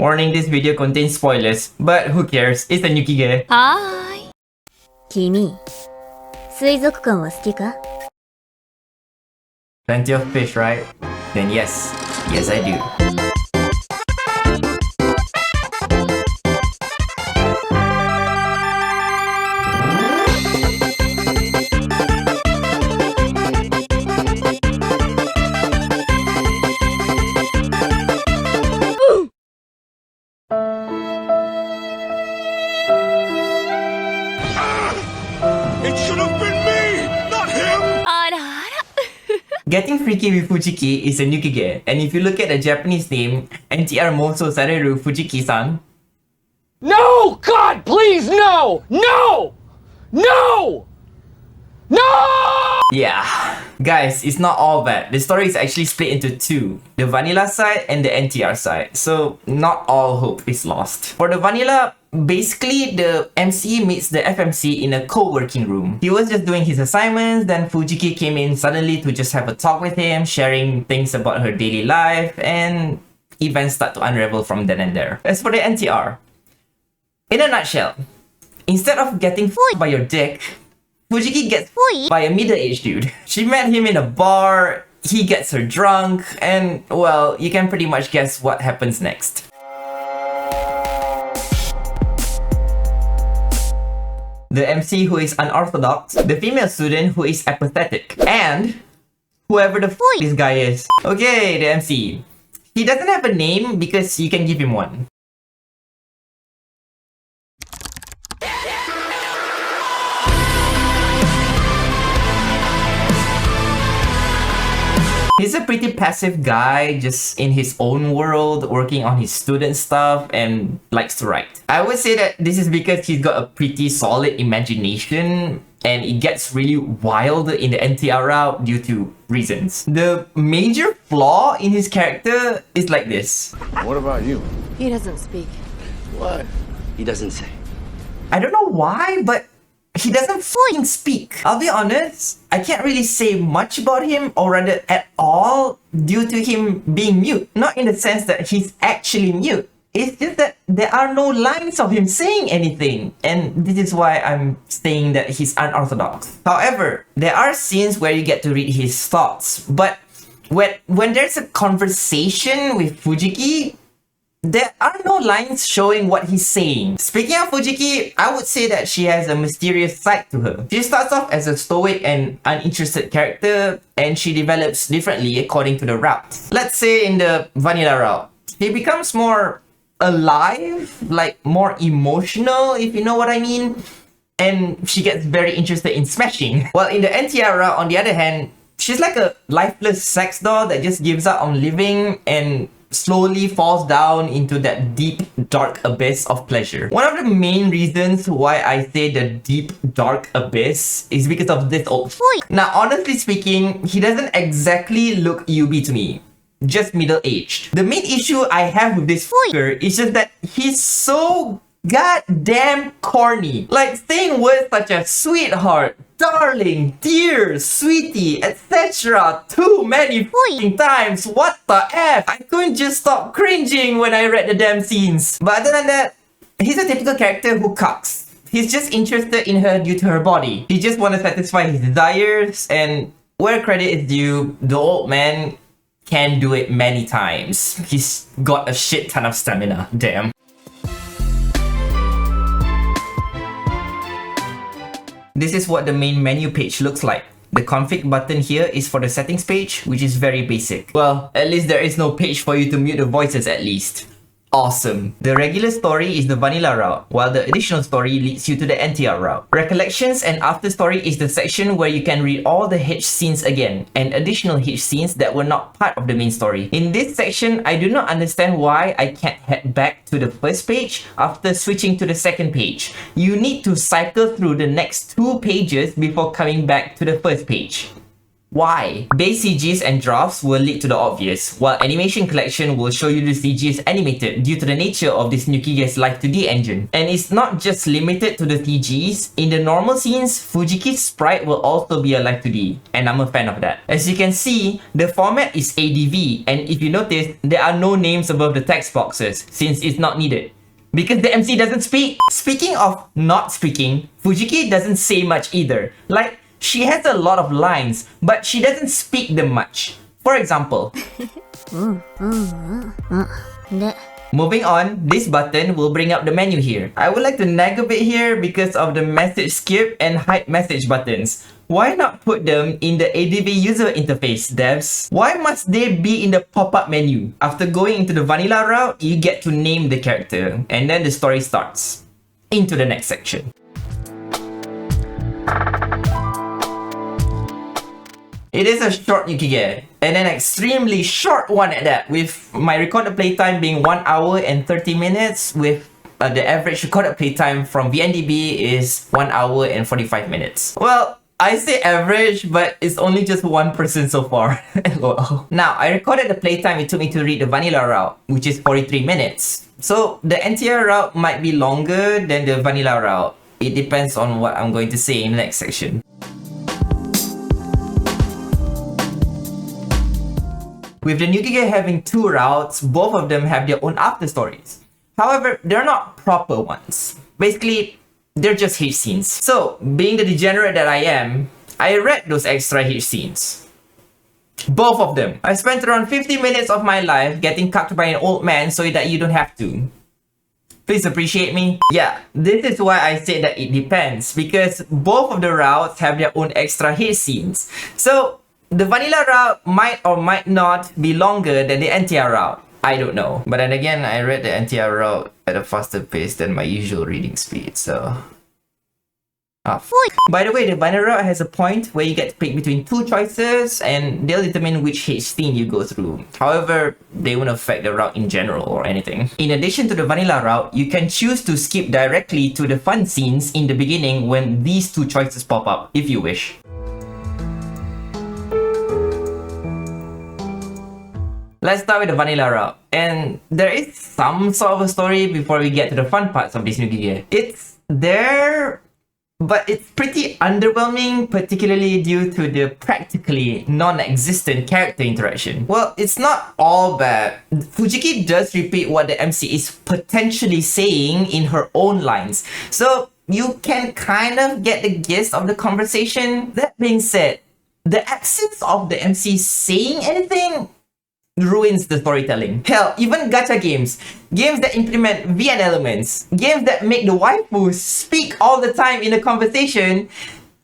Warning, this video contains spoilers, but who cares? It's a Nukige. はーい。君、水族館は好きか？ Plenty of fish, right? Then yes. Yes, I do. It should have been me, not him! あらあら。 Getting freaky with Fujiki is a Nukige, and if you look at the Japanese name, NTR Moso Sareru Fujiki-san. No! God, please, no! No! No! No! Yeah. Guys, it's not all bad. The story is actually split into two. The vanilla side and the NTR side. So, not all hope is lost. For the vanilla, basically the MC meets the FMC in a co-working room. He was just doing his assignments, then Fujiki came in suddenly to just have a talk with him, sharing things about her daily life, and events start to unravel from then and there. As for the NTR, in a nutshell, instead of getting f***ed by your dick, Fujiki gets f***ed by a middle-aged dude. She met him in a bar, he gets her drunk, and well, you can pretty much guess what happens next. The MC who is unorthodox, the female student who is apathetic, and whoever the f*** this guy is. Okay, the MC. He doesn't have a name because you can give him one. He's a pretty passive guy, just in his own world, working on his student stuff, and likes to write. I would say that this is because he's got a pretty solid imagination, and it gets really wild in the NTR route due to reasons. The major flaw in his character is like this. What about you? He doesn't speak. What? He doesn't say. I don't know why, but he doesn't fucking speak. I'll be honest, I can't really say much about him, or rather at all, due to him being mute. Not in the sense that he's actually mute. It's just that there are no lines of him saying anything, and this is why I'm saying that he's unorthodox. However, there are scenes where you get to read his thoughts, but when there's a conversation with Fujiki, there are no lines showing what he's saying. Speaking of Fujiki, I would say that she has a mysterious side to her. She starts off as a stoic and uninterested character, and she develops differently according to the route. Let's say in the vanilla route, she becomes more alive, like more emotional, if you know what I mean, and she gets very interested in smashing. While in the NTR route, on the other hand, she's like a lifeless sex doll that just gives up on living and slowly falls down into that deep, dark abyss of pleasure. One of the main reasons why I say the deep, dark abyss is because of this old f***. Now, honestly speaking, he doesn't exactly look UB to me. Just middle-aged. The main issue I have with this f***er is just that he's so goddamn corny. Like saying words such as sweetheart, darling, dear, sweetie, etc. too many f***ing times. What the F? I couldn't just stop cringing when I read the damn scenes. But other than that, he's a typical character who cucks. He's just interested in her due to her body. He just wants to satisfy his desires, and where credit is due, the old man can do it many times. He's got a shit ton of stamina, damn. This is what the main menu page looks like. The config button here is for the settings page, which is very basic. Well, at least there is no page for you to mute the voices at least. Awesome. The regular story is the vanilla route, while the additional story leads you to the NTR route. Recollections and after story is the section where you can read all the H scenes again, and additional H scenes that were not part of the main story. In this section, I do not understand why I can't head back to the first page after switching to the second page. You need to cycle through the next 2 pages before coming back to the first page. Why? Base CGs and drafts will lead to the obvious, while animation collection will show you the CGs animated due to the nature of this Nukige's Live 2D engine. And it's not just limited to the CGs. In the normal scenes, Fujiki's sprite will also be a Live 2D, and I'm a fan of that. As you can see, the format is ADV, and if you notice, there are no names above the text boxes since it's not needed, because the MC doesn't speak. Speaking of not speaking, Fujiki doesn't say much either. Like, she has a lot of lines, but she doesn't speak them much. For example, moving on, this button will bring up the menu here. I would like to nag a bit here because of the message skip and hide message buttons. Why not put them in the ADV user interface, devs? Why must they be in the pop-up menu? After going into the vanilla route, you get to name the character, and then the story starts. Into the next section. It is a short Nukige, and an extremely short one at that, with my recorded playtime being 1 hour and 30 minutes, with the average recorded playtime from VNDB is 1 hour and 45 minutes. Well, I say average, but it's only just 1% so far. LOL. Now, I recorded the playtime it took me to read the vanilla route, which is 43 minutes. So, the entire route might be longer than the vanilla route. It depends on what I'm going to say in the next section. With the Nukige having 2 routes, both of them have their own after stories. However, they're not proper ones. Basically, they're just H scenes. So, being the degenerate that I am, I read those extra H scenes. Both of them. I spent around 50 minutes of my life getting cucked by an old man so that you don't have to. Please appreciate me. Yeah, this is why I said that it depends, because both of the routes have their own extra H scenes. So, the vanilla route might or might not be longer than the NTR route. I don't know. But then again, I read the NTR route at a faster pace than my usual reading speed, so... By the way, the vanilla route has a point where you get to pick between 2 choices and they'll determine which H scene you go through. However, they won't affect the route in general or anything. In addition to the vanilla route, you can choose to skip directly to the fun scenes in the beginning when these 2 choices pop up, if you wish. Let's start with the vanilla route. And there is some sort of a story before we get to the fun parts of this Nukige. It's there, but it's pretty underwhelming, particularly due to the practically non-existent character interaction. Well, it's not all bad. Fujiki does repeat what the MC is potentially saying in her own lines, so you can kind of get the gist of the conversation. That being said, the absence of the MC saying anything ruins the storytelling. Hell, even gacha games that implement VN elements, games that make the waifus speak all the time in a conversation,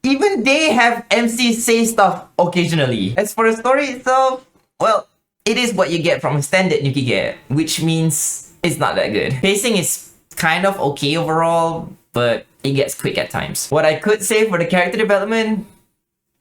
even they have MCs say stuff occasionally. As for the story itself, well, it is what you get from a standard Nukige, which means it's not that good. Pacing is kind of okay overall, but it gets quick at times. What I could say for the character development,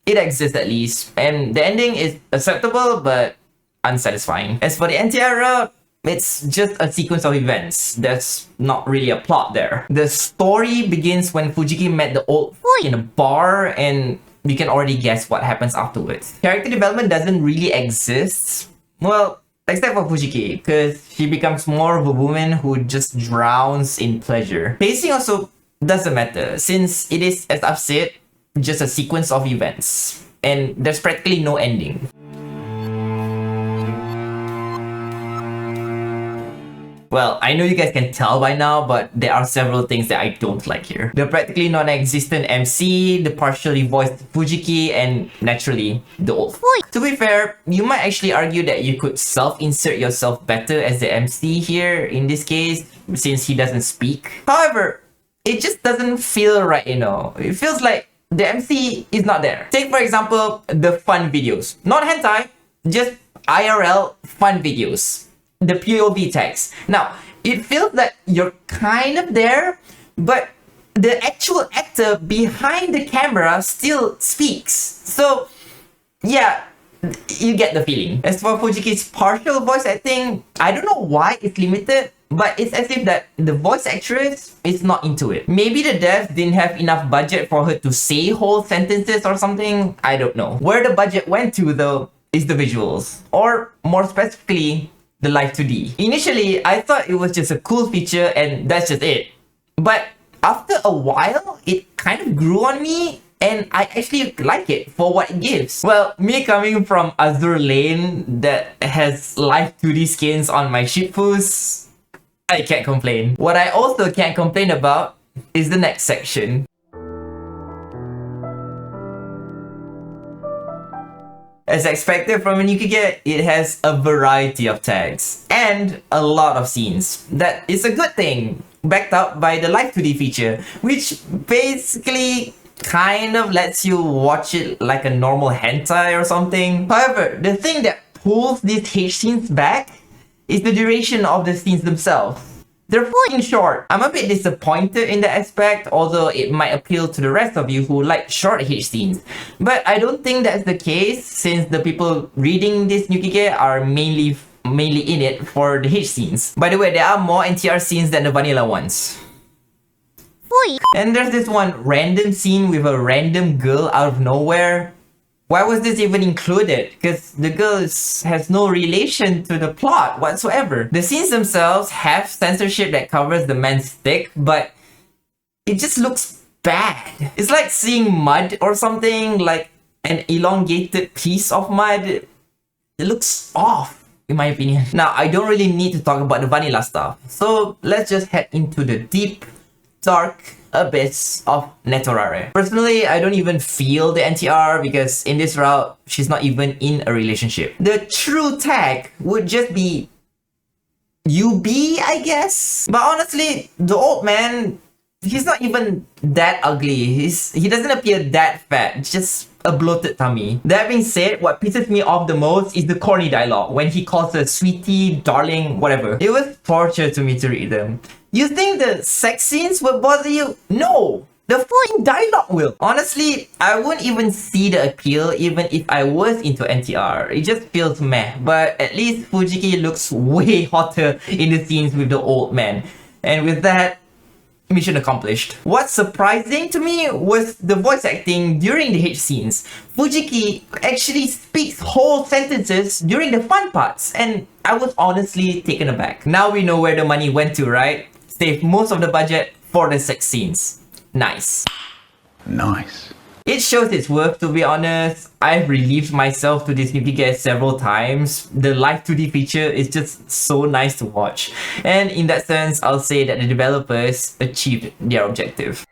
it exists at least, and the ending is acceptable, but unsatisfying. As for the NTR route, it's just a sequence of events. There's not really a plot there. The story begins when Fujiki met the old in a bar, and you can already guess what happens afterwards. Character development doesn't really exist. Well, except for Fujiki, because she becomes more of a woman who just drowns in pleasure. Pacing also doesn't matter, since it is, as I've said, just a sequence of events, and there's practically no ending. Well, I know you guys can tell by now, but there are several things that I don't like here. The practically non-existent MC, the partially voiced Fujiki, and naturally, the old To be fair, you might actually argue that you could self-insert yourself better as the MC here, in this case, since he doesn't speak. However, it just doesn't feel right, you know. It feels like the MC is not there. Take, for example, the fun videos. Not hentai, just IRL fun videos. The POV text. Now, it feels like you're kind of there, but the actual actor behind the camera still speaks. So, yeah, you get the feeling. As for Fujiki's partial voice acting, I don't know why it's limited. but it's as if that the voice actress is not into it. Maybe the devs didn't have enough budget for her to say whole sentences or something. I don't know. Where the budget went to though is the visuals, or more specifically, the Live 2D. Initially, I thought it was just a cool feature and that's just it. But after a while, it kind of grew on me and I actually like it for what it gives. Well, me coming from Azur Lane that has Live 2D skins on my shipfus, I can't complain. What I also can't complain about is the next section. As expected from a Nukige, it has a variety of tags and a lot of scenes. That is a good thing, backed up by the Live 2D feature, which basically kind of lets you watch it like a normal hentai or something. However, the thing that pulls these H scenes back is the duration of the scenes themselves. They're fucking short. I'm a bit disappointed in that aspect, although it might appeal to the rest of you who like short H scenes. But I don't think that's the case, since the people reading this Nukige are mainly in it for the H scenes. By the way, there are more NTR scenes than the vanilla ones. And there's this one random scene with a random girl out of nowhere. Why was this even included? Because the girl has no relation to the plot whatsoever. The scenes themselves have censorship that covers the man's dick, but it just looks bad. It's like seeing mud or something, like an elongated piece of mud. It looks off, in my opinion. Now, I don't really need to talk about the vanilla stuff, so let's just head into the deep, dark abyss of Netorare. Personally, I don't even feel the NTR because in this route, she's not even in a relationship. The true tag would just be UB, I guess. But honestly, the old man, he's not even that ugly. He doesn't appear that fat, just a bloated tummy. That being said, what pisses me off the most is the corny dialogue when he calls her sweetie, darling, whatever. It was torture to me to read them. You think the sex scenes will bother you? No! The fucking dialogue will! Honestly, I wouldn't even see the appeal even if I was into NTR. It just feels meh. But at least Fujiki looks way hotter in the scenes with the old man. And with that, mission accomplished. What's surprising to me was the voice acting during the H scenes. Fujiki actually speaks whole sentences during the fun parts, and I was honestly taken aback. Now we know where the money went to, right? Save most of the budget for the sex scenes. Nice. Nice. It shows its worth, to be honest. I've relieved myself to this Nukige several times. The Live 2D feature is just so nice to watch. And in that sense, I'll say that the developers achieved their objective.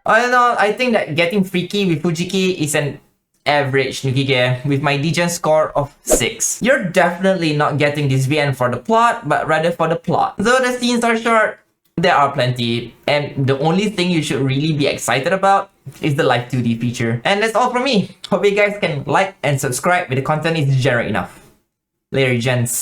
All in all, I think that getting freaky with Fujiki is an average Nukige with my Degen score of 6. You're definitely not getting this VN for the plot, but rather for the plot. Though the scenes are short, there are plenty, and the only thing you should really be excited about is the Live 2D feature. And that's all from me. Hope you guys can like and subscribe if the content is degenerate enough. Later, gents.